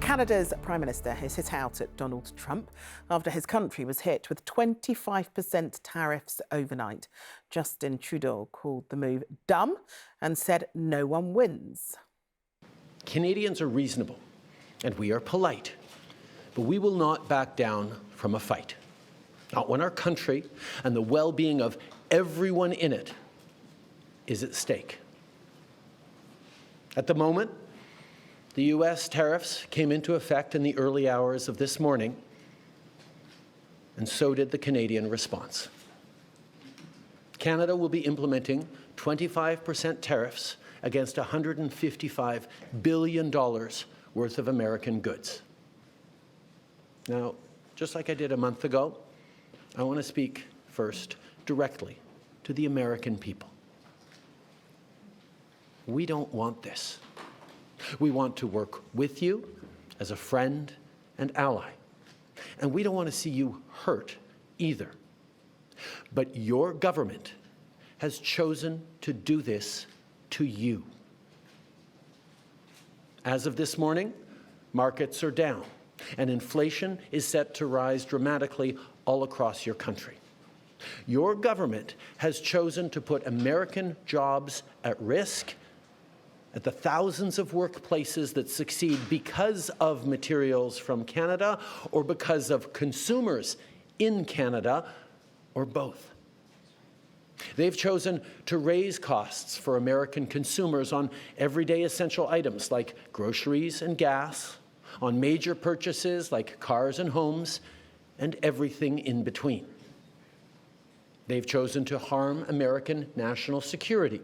Canada's Prime Minister has hit out at Donald Trump after his country was hit with 25% tariffs overnight. Justin Trudeau called the move dumb and said no one wins. Canadians are reasonable and we are polite, but we will not back down from a fight. Not when our country and the well-being of everyone in it is at stake. At the moment, the U.S. tariffs came into effect in the early hours of this morning, and so did the Canadian response. Canada will be implementing 25% tariffs against $155 billion worth of American goods. Now, just like I did a month ago, I want to speak first directly to the American people. We don't want this. We want to work with you as a friend and ally. And we don't want to see you hurt either. But your government has chosen to do this to you. As of this morning, markets are down, and inflation is set to rise dramatically all across your country. Your government has chosen to put American jobs at risk, at the thousands of workplaces that succeed because of materials from Canada or because of consumers in Canada, or both. They've chosen to raise costs for American consumers on everyday essential items like groceries and gas, on major purchases like cars and homes, and everything in between. They've chosen to harm American national security,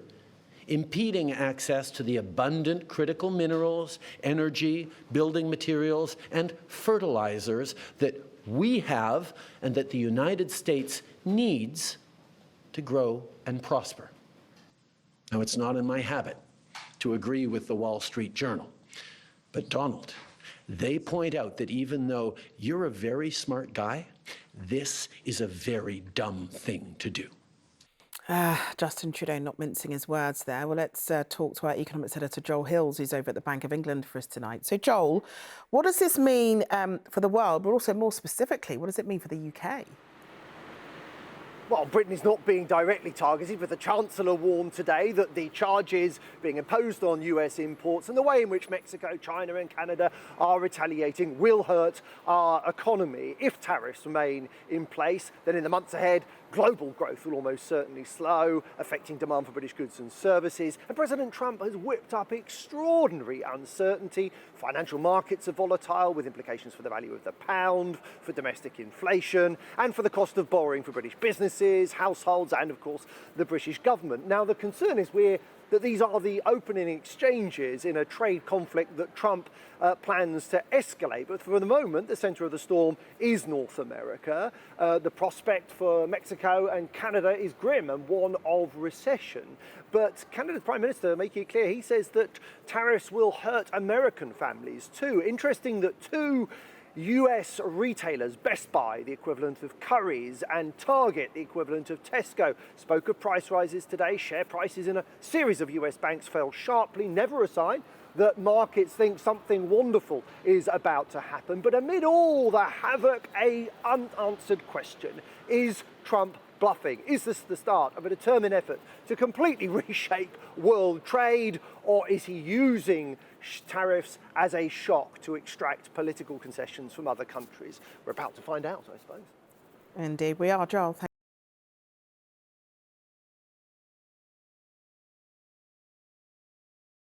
impeding access to the abundant critical minerals, energy, building materials, and fertilizers that we have and that the United States needs to grow and prosper. Now, it's not in my habit to agree with the Wall Street Journal, but Donald, they point out that even though you're a very smart guy, this is a very dumb thing to do. Justin Trudeau not mincing his words there. Well, let's talk to our economics editor, Joel Hills, who's over at the Bank of England for us tonight. So, Joel, what does this mean for the world, but also more specifically, what does it mean for the UK? Well, Britain is not being directly targeted, but the Chancellor warned today that the charges being imposed on US imports and the way in which Mexico, China and Canada are retaliating will hurt our economy. If tariffs remain in place, then in the months ahead, global growth will almost certainly slow, affecting demand for British goods and services. And President Trump has whipped up extraordinary uncertainty. Financial markets are volatile, with implications for the value of the pound, for domestic inflation, and for the cost of borrowing for British businesses, households, and of course the British government. Now, the concern is that these are the opening exchanges in a trade conflict that Trump plans to escalate. But for the moment, the centre of the storm is North America. The prospect for Mexico and Canada is grim and one of recession. But Canada's Prime Minister making it clear, he says that tariffs will hurt American families too. Interesting that two US retailers, Best Buy, the equivalent of Currys, and Target, the equivalent of Tesco, spoke of price rises today. Share prices in a series of US banks fell sharply, never a sign that markets think something wonderful is about to happen. But amid all the havoc, an unanswered question: is Trump bluffing? Is this the start of a determined effort to completely reshape world trade, or is he using tariffs as a shock to extract political concessions from other countries? We're about to find out, I suppose. Indeed we are, Joel.